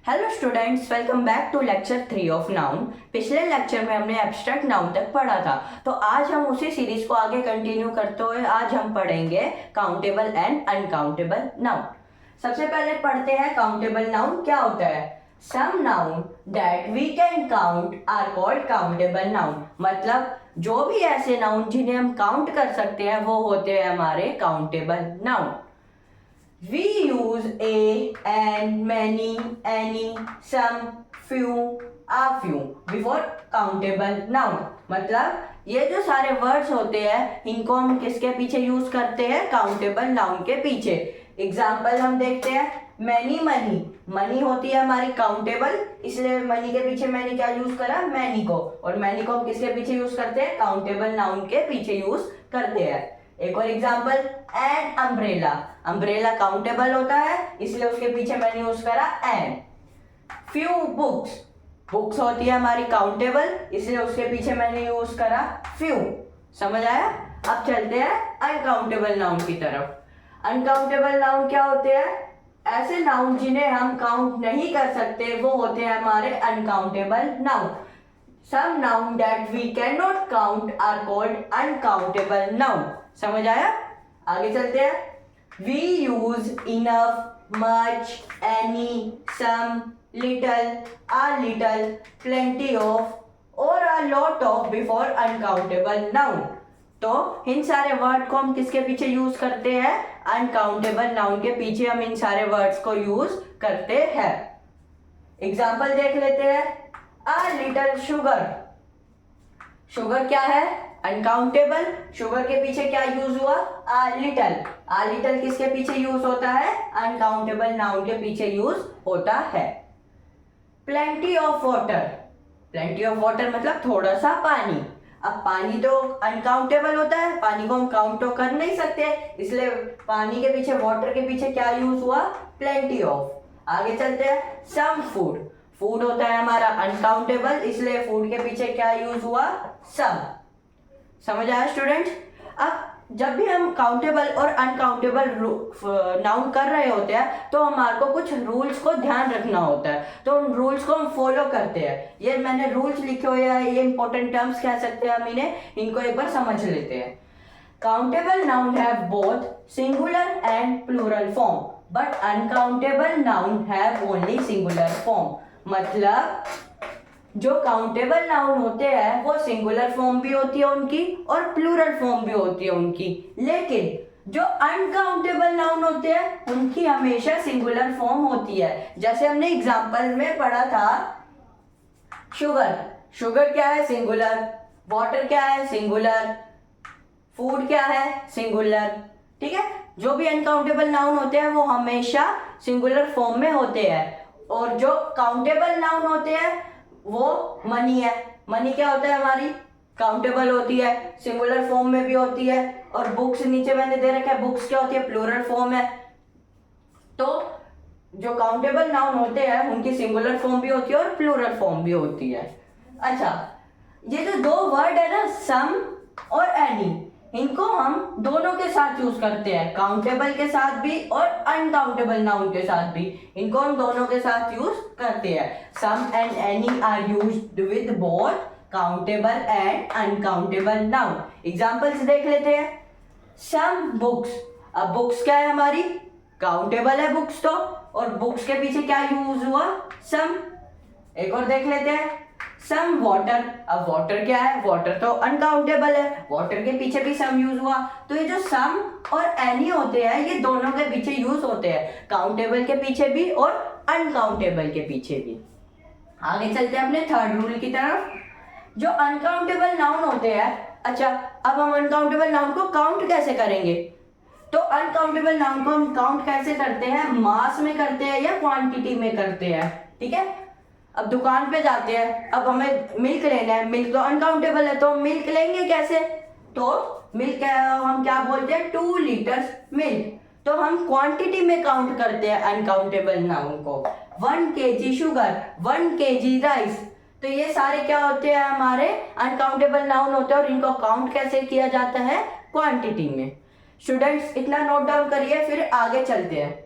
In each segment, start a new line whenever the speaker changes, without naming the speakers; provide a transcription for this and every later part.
Hello students, welcome back to lecture 3 of noun. पिछले lecture में हमने एब्स्ट्रैक्ट नाउन तक पढ़ा था, तो आज हम उसी सीरीज को आगे कंटिन्यू करते हुए आज हम पढ़ेंगे काउंटेबल एंड अनकाउंटेबल नाउन। सबसे पहले पढ़ते हैं काउंटेबल नाउन क्या होता है। Some noun that we can count are called countable noun. मतलब जो भी ऐसे नाउन जिन्हें हम काउंट कर सकते हैं वो होते हैं हमारे countable noun. We use a, an, many, any, some, few, a few before countable noun। मतलब ये जो सारे वर्ड्स होते हैं इनको हम किसके पीछे यूज करते हैं? काउंटेबल नाउन के पीछे। एग्जाम्पल हम देखते हैं, मैनी मनी। मनी होती है हमारी काउंटेबल, इसलिए मनी के पीछे मैंने क्या यूज करा? मैनी को। और मैनी को हम किसके पीछे यूज करते हैं? काउंटेबल नाउन के पीछे यूज करते हैं। एक और example, an umbrella. Umbrella countable होता है इसलिए उसके पीछे मैंने यूज करा एन। Few books. बुक्स होती है हमारी काउंटेबल इसलिए उसके पीछे मैंने यूज करा फ्यू। समझ आया? अब चलते हैं अनकाउंटेबल नाउन की तरफ। अनकाउंटेबल नाउन क्या होते हैं? ऐसे नाउन जिन्हें हम काउंट नहीं कर सकते वो होते हैं हमारे uncountable noun. Some noun that we cannot count are called uncountable noun। समझ आया? आगे चलते हैं। We use enough, much, any, some, little, a little, plenty of, or a lot of before uncountable noun। तो इन सारे वर्ड को हम किसके पीछे यूज करते हैं? अनकाउंटेबल नाउन के पीछे हम इन सारे वर्ड्स को यूज करते हैं। एग्जाम्पल देख लेते हैं। A little sugar। शुगर क्या है? अनकाउंटेबल। शुगर के पीछे क्या यूज हुआ? A little। A little किसके पीछे यूज होता है? अनकाउंटेबल नाउन के पीछे यूज होता है। Plenty of water। Plenty of water मतलब थोड़ा सा पानी। अब पानी तो अनकाउंटेबल होता है, पानी को हम काउंट तो कर नहीं सकते, इसलिए पानी के पीछे वाटर के पीछे क्या यूज हुआ? Plenty of। आगे चलते हैं। Some food। फूड होता है हमारा अनकाउंटेबल इसलिए फूड के पीछे क्या यूज हुआ? सम। समझ आया स्टूडेंट्स? अब जब भी हम काउंटेबल और अनकाउंटेबल नाउन कर रहे होते हैं तो हमारे को कुछ रूल्स को ध्यान रखना होता है, तो उन रूल्स को हम फॉलो करते हैं। ये मैंने रूल्स लिखे हुए हैं, ये इंपॉर्टेंट टर्म्स कह सकते हैं हम इन्हें, इनको एक बार समझ लेते हैं। Countable noun have both singular and plural form, but uncountable noun have only singular form. मतलब जो काउंटेबल नाउन होते हैं वो सिंगुलर फॉर्म भी होती है उनकी और प्लूरल फॉर्म भी होती है उनकी, लेकिन जो अनकाउंटेबल नाउन होते हैं उनकी हमेशा सिंगुलर फॉर्म होती है। जैसे हमने एग्जांपल में पढ़ा था, शुगर। शुगर क्या है? सिंगुलर। वाटर क्या है? सिंगुलर। फूड क्या है? सिंगुलर। ठीक है, जो भी अनकाउंटेबल नाउन होते हैं वो हमेशा सिंगुलर फॉर्म में होते हैं, और जो काउंटेबल नाउन होते हैं वो मनी है। मनी क्या होता है? हमारी काउंटेबल होती है, सिंगुलर फॉर्म में भी होती है। और बुक्स नीचे मैंने दे रखा है, बुक्स क्या होती है? प्लूरल फॉर्म है। तो जो काउंटेबल नाउन होते हैं उनकी सिंगुलर फॉर्म भी होती है और प्लूरल फॉर्म भी होती है। अच्छा, ये जो दो वर्ड है ना, सम और एनी, इनको हम दोनों के साथ यूज करते हैं, काउंटेबल के साथ भी और अनकाउंटेबल नाउन के साथ भी। इनको हम दोनों के साथ यूज करते हैं। Some and any are used with both countable and uncountable noun. Examples देख लेते हैं। Some books. अब बुक्स क्या है हमारी? काउंटेबल है बुक्स तो, और बुक्स के पीछे क्या यूज हुआ? सम। एक और देख लेते हैं। Some water. अब वाटर क्या है? वाटर तो अनकाउंटेबल है, वाटर के पीछे भी सम यूज हुआ। तो ये जो सम और एनी होते हैं ये दोनों के पीछे यूज होते हैं, काउंटेबल के पीछे भी और अनकाउंटेबल के पीछे भी। आगे चलते हैं अपने थर्ड रूल की तरफ। जो अनकाउंटेबल नाउन होते हैं, अच्छा अब हम अनकाउंटेबल नाउन को काउंट कैसे करेंगे? तो अनकाउंटेबल नाउन को हम काउंट कैसे करते हैं? मास में करते हैं या क्वांटिटी में करते हैं? ठीक है, अब दुकान पे जाते हैं, अब हमें मिल्क लेना है, मिल्क तो अनकाउंटेबल है तो हम मिल्क लेंगे कैसे? तो मिल्क हम क्या बोलते हैं? 2 लीटर्स मिल्क। तो हम क्वांटिटी में काउंट करते हैं अनकाउंटेबल नाउन को। 1 kg शुगर, 1 kg राइस। तो ये सारे क्या होते हैं? हमारे अनकाउंटेबल नाउन होते हैं, और इनको काउंट कैसे किया जाता है? क्वांटिटी में। स्टूडेंट्स इतना नोट डाउन करिए, फिर आगे चलते हैं।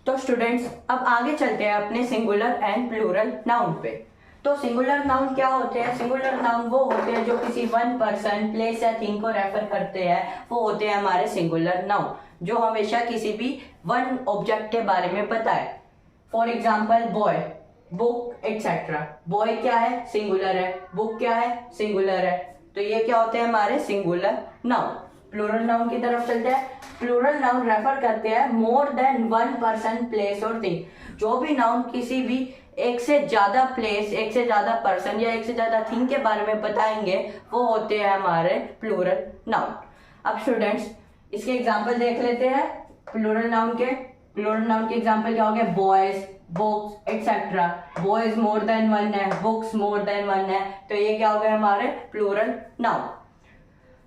तो स्टूडेंट्स अब आगे चलते हैं अपने सिंगुलर एंड प्लूरल नाउन पे। तो सिंगुलर नाउन क्या होते हैं? सिंगुलर नाउन वो होते हैं जो किसी वन पर्सन, प्लेस या थिंग को रेफर करते हैं, वो होते हैं हमारे सिंगुलर नाउन, जो हमेशा किसी भी वन ऑब्जेक्ट के बारे में बताए। For example boy, book etcetera. Boy क्या है? सिंगुलर है। बुक क्या है? सिंगुलर है। तो ये क्या होते हैं? हमारे सिंगुलर नाउन। प्लूरल नाउन की तरफ चलते हैं। प्लूरल नाउन रेफर करते हैं more than one person, place और थिंग। जो भी नाउन किसी भी एक से ज्यादा प्लेस, एक से ज्यादा पर्सन या एक से ज्यादा थिंग के बारे में बताएंगे, वो होते हैं हमारे प्लूरल नाउन। अब स्टूडेंट्स इसके एग्जाम्पल देख लेते हैं प्लूरल नाउन के। प्लूरल नाउन के एग्जाम्पल क्या हो गया? Boys, books etcetera. Boys more than one है, बुक्स मोर देन वन है, तो ये क्या हो गया? हमारे प्लूरल नाउन।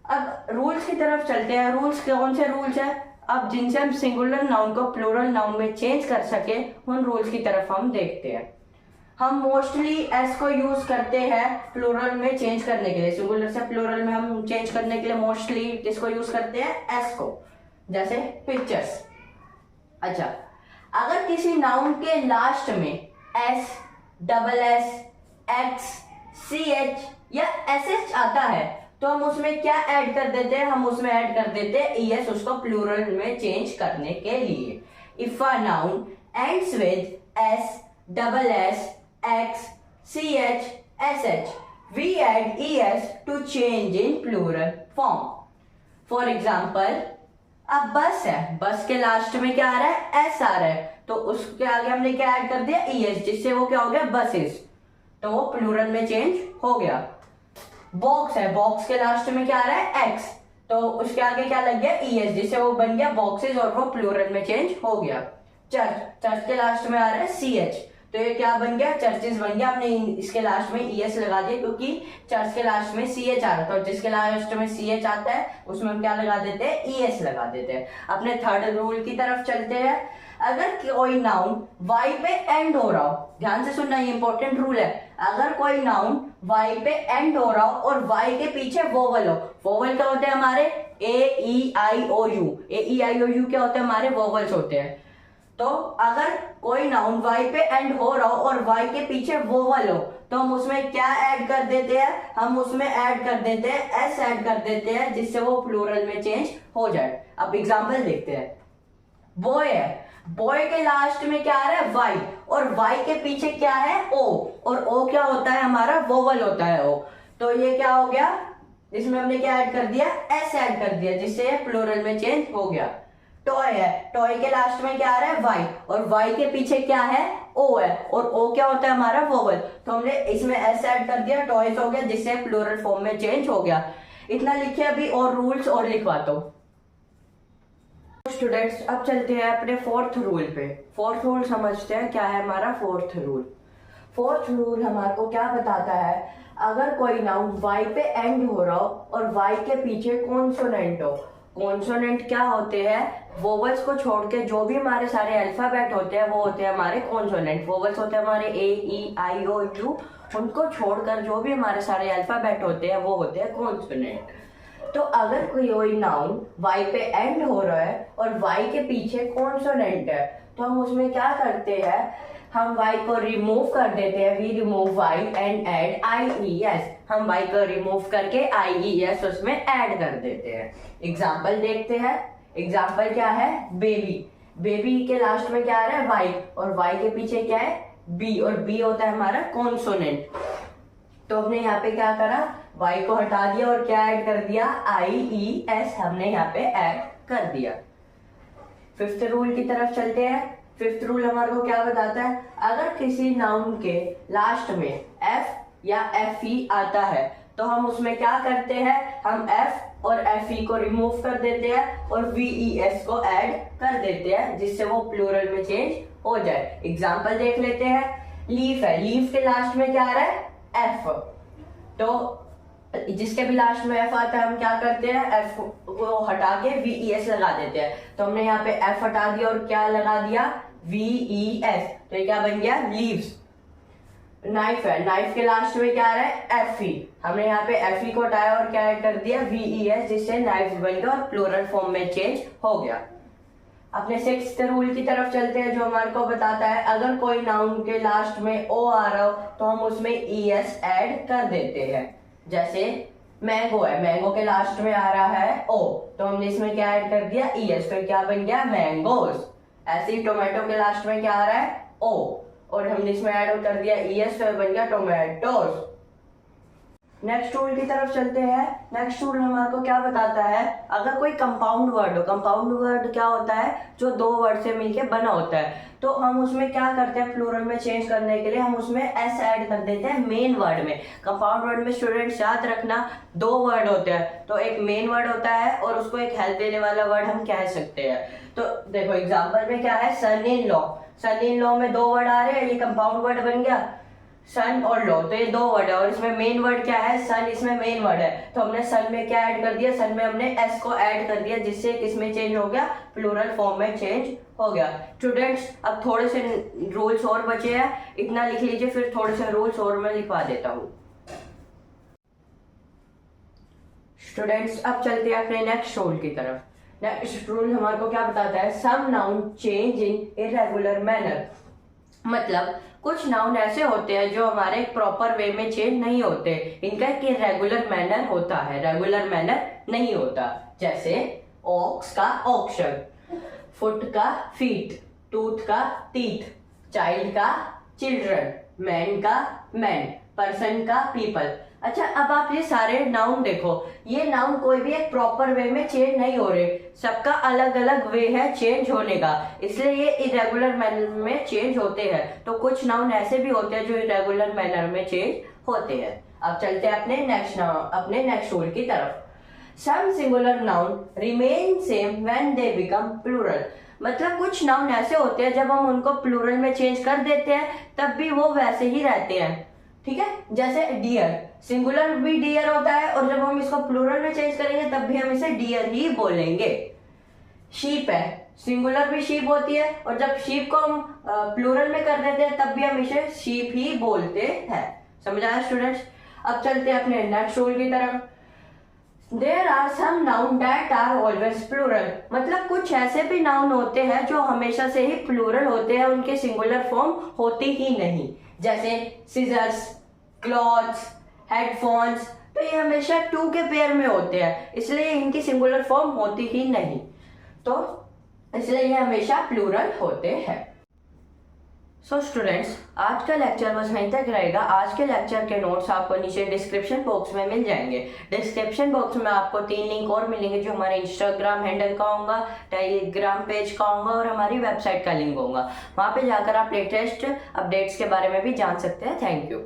अब रूल्स की तरफ चलते हैं। रूल्स कौन से रूल्स है? अब जिनसे हम सिंगुलर नाउन को प्लूरल नाउन में चेंज कर सके, उन रूल्स की तरफ हम देखते हैं। हम मोस्टली एस को यूज करते हैं प्लूरल में चेंज करने के लिए। सिंगुलर से प्लूरल में हम चेंज करने के लिए मोस्टली किसको यूज करते हैं? एस को। जैसे पिक्चर्स। अच्छा, अगर किसी नाउन के लास्ट में S, double S, X, C H या एस एच आता है, तो हम उसमें क्या ऐड कर देते हैं? हम उसमें ऐड कर देते हैं ईएस, उसको प्लूरल में चेंज करने के लिए। If a noun ends with S, double S, X, C H, S H, we add ES to change in plural form. For example, अब बस है, बस के लास्ट में क्या आ रहा है? एस आ रहा है, तो उसके आगे हमने क्या ऐड कर दिया? ईएस, जिससे वो क्या हो गया? बसेस, तो वो प्लूरल में चेंज हो गया। बॉक्स है, बॉक्स के लास्ट में क्या आ रहा है? एक्स, तो उसके आगे क्या लग गया? ईएस, जिससे वो बन गया बॉक्सेस और वो प्लूरल में चेंज हो गया। चर्च, चर्च के लास्ट में आ रहा है सीएच, तो ये क्या बन गया? चर्चेस बन गया। आपने इसके लास्ट में ईएस लगा दिया क्योंकि चर्च के लास्ट में सीएच आ रहा था, और जिसके लास्ट में सीएच आता है उसमें हम क्या लगा देते हैं? ईएस लगा देते हैं। अपने थर्ड रूल की तरफ चलते हैं। अगर कोई नाउन वाई पे एंड हो रहा हो, ध्यान से सुनना, ये इंपॉर्टेंट रूल है। अगर कोई नाउन वाई पे एंड हो रहा हो और वाई के पीछे वोवल हो, वोवल क्या होते हैं हमारे? ए ई आई ओ you. A E I O you क्या होते हैं? हमारे वोवल्स होते हैं। तो अगर कोई नाउन वाई पे एंड हो रहा हो और वाई के पीछे वोवल हो, तो हम उसमें क्या ऐड कर देते हैं? हम उसमें ऐड कर देते हैं एस, ऐड कर देते हैं, जिससे वो प्लूरल में चेंज हो जाए। अब एग्जांपल देखते हैं। बॉय है, बॉय के लास्ट में क्या आ रहा है? वाई, और वाई के पीछे क्या है? ओ, और ओ क्या होता है? हमारा वोवल होता है ओ। तो ये क्या हो गया? इसमें हमने क्या ऐड कर दिया? एस ऐड कर दिया, जिससे प्लूरल में चेंज हो गया। टॉय है, टॉय के लास्ट में क्या आ रहा है? वाई, और वाई के पीछे क्या है? ओ है, और ओ क्या होता है? हमारा वोवल, तो हमने इसमें एस ऐड कर दिया, टॉयज हो गया, जिससे प्लूरल फॉर्म में चेंज हो गया। इतना लिखे। अभी और रूल्स और लिखवाता हूं स्टूडेंट्स। अब चलते हैं अपने फोर्थ रूल पे। फोर्थ रूल समझते हैं क्या है हमारा फोर्थ रूल। फोर्थ रूल हमारे को क्या बताता है? अगर कोई नाउन वाई पे एंड हो रहा हो और वाई के पीछे कॉन्सोनेंट हो। कॉन्सोनेंट क्या होते हैं? वोवल्स को छोड़ के जो भी हमारे सारे अल्फाबेट होते हैं वो होते हैं हमारे कॉन्सोनेंट। वोवल्स होते हैं हमारे ए ई आई ओ यू, उनको छोड़कर जो भी हमारे सारे अल्फाबेट होते हैं वो होते हैं कॉन्सोनेंट। तो अगर कोई नाउन वाई पे एंड हो रहा है और वाई के पीछे कॉन्सोनेंट है, तो हम उसमें क्या करते हैं? हम वाई को रिमूव कर देते हैं। We remove Y and add I E S. हम वाई को रिमूव करके आई ई एस उसमें ऐड कर देते हैं। एग्जाम्पल देखते हैं। एग्जाम्पल क्या है? बेबी। बेबी के लास्ट में क्या आ रहा है? वाई, और वाई के पीछे क्या है? बी, और बी होता है हमारा कॉन्सोनेंट। तो हमने यहाँ पे क्या करा? वाई को हटा दिया और क्या ऐड कर दिया? आई ई एस हमने यहाँ पे ऐड कर दिया। फिफ्थ रूल की तरफ चलते हैं। फिफ्थ रूल हमारे को क्या बताता है? अगर किसी नाउन के लास्ट में एफ या एफ ई आता है, तो हम उसमें क्या करते हैं? हम एफ और एफ ई को रिमूव कर देते हैं और वी ई एस को ऐड कर देते हैं, जिससे वो प्लूरल में चेंज हो जाए। एग्जाम्पल देख लेते हैं। लीफ है, लीफ के लास्ट में क्या आ रहा है? एफ। तो जिसके भी लास्ट में एफ आता है हम क्या करते हैं? एफ को हटा के वी ई एस लगा देते हैं। तो हमने यहाँ पे एफ हटा दिया और क्या लगा दिया? V E S. तो ये क्या बन गया? लीव्स। नाइफ है, नाइफ के लास्ट में क्या आ रहा है? F E. हमने यहाँ पे एफ ई को हटाया और क्या कर दिया? वी ई एस, जिससे नाइफ बन गया और प्लूरल फॉर्म में चेंज हो गया। अपने सिक्स्थ रूल की तरफ चलते हैं, जो हमारे को बताता है अगर कोई नाउन के लास्ट में ओ आ रहा हो तो हम उसमें ईएस ऐड कर देते हैं। जैसे मैंगो है, मैंगो के लास्ट में आ रहा है ओ, तो हमने इसमें क्या ऐड कर दिया, ईएस, तो क्या बन गया, मैंगोज। ऐसे ही टोमेटो के लास्ट में क्या आ रहा है, ओ, और हमने इसमें ऐड कर दिया ईएस, तो बन गया टोमेटोज। नेक्स्ट रूल की तरफ चलते हैं। नेक्स्ट रूल हमारे को क्या बताता है, अगर कोई कंपाउंड वर्ड हो, कंपाउंड वर्ड क्या होता है, जो दो वर्ड से मिलके बना होता है, तो हम उसमें क्या करते हैं, प्लूरल में चेंज करने के लिए हम उसमें एस ऐड कर देते हैं मेन वर्ड में। कंपाउंड वर्ड में स्टूडेंट्स याद रखना दो वर्ड होते हैं, तो एक मेन वर्ड होता है और उसको एक हेल्प देने वाला वर्ड हम कह सकते हैं। तो देखो एग्जाम्पल में क्या है, सन in law, sun in law में दो वर्ड आ रहे हैं, ये कंपाउंड वर्ड बन गया सन और लॉ, तो ये दो वर्ड है और इसमें मेन वर्ड क्या है, सन, इसमें मेन वर्ड है, तो हमने सन में क्या ऐड कर दिया, सन में हमने एस को ऐड कर दिया, जिससे किसमें चेंज हो गया, प्लूरल फॉर्म में चेंज हो गया। स्टूडेंट्स अब थोड़े से रूल्स और बचे हैं, इतना लिख लीजिए, फिर थोड़े से रूल्स और मैं लिखवा देता हूँ। स्टूडेंट्स अब चलते हैं अपने नेक्स्ट रूल की तरफ। नेक्स्ट रूल हमारे को क्या बताता है, some noun change in irregular manner, मतलब कुछ नाउन ऐसे होते हैं जो हमारे प्रॉपर वे में चेंज नहीं होते, इनका एक रेगुलर मैनर होता है, रेगुलर मैनर नहीं होता। जैसे ऑक्स का ऑक्शन, फुट का फीट, टूथ का टीथ, चाइल्ड का चिल्ड्रन, मैन का मैन, पर्सन का पीपल। अच्छा अब आप ये सारे नाउन देखो, ये नाउन कोई भी एक प्रॉपर वे में चेंज नहीं हो रहे, सबका अलग अलग वे है चेंज होने का, इसलिए ये इरेगुलर मैनर में चेंज होते हैं। तो कुछ नाउन ऐसे भी होते हैं जो इरेगुलर मैनर में चेंज होते हैं। अब चलते हैं अपने नेक्स्ट रूल की तरफ। Some singular noun remain same when they become plural, मतलब कुछ नाउन ऐसे होते हैं जब हम उनको प्लूरल में चेंज कर देते हैं तब भी वो वैसे ही रहते हैं, ठीक है। जैसे डियर, सिंगुलर भी डियर होता है और जब हम इसको प्लूरल में चेंज करेंगे तब भी हम इसे डियर ही बोलेंगे। शीप है, सिंगुलर भी शीप होती है और जब शीप को हम प्लूरल में कर देते हैं तब भी हम इसे शीप ही बोलते हैं। समझ आया स्टूडेंट्स। अब चलते हैं अपने नेक्स्ट रूल की तरफ। There are some noun that are always plural, मतलब कुछ ऐसे भी नाउन होते हैं जो हमेशा से ही प्लूरल होते हैं, उनके सिंगुलर फॉर्म होती ही नहीं। जैसे सीजर्स, क्लॉथ्स, हेडफोन्स, तो ये हमेशा टू के पेयर में होते हैं, इसलिए इनकी सिंगुलर फॉर्म होती ही नहीं, तो इसलिए ये हमेशा प्लूरल होते हैं। सो स्टूडेंट्स आज का लेक्चर बस यहीं तक रहेगा। आज के लेक्चर के नोट्स आपको नीचे डिस्क्रिप्शन बॉक्स में मिल जाएंगे। डिस्क्रिप्शन बॉक्स में आपको 3 लिंक और मिलेंगे, जो हमारे इंस्टाग्राम हैंडल का होगा, टेलीग्राम पेज का होगा और हमारी वेबसाइट का लिंक होगा। वहाँ पे जाकर आप लेटेस्ट अपडेट्स के बारे में भी जान सकते हैं। Thank you.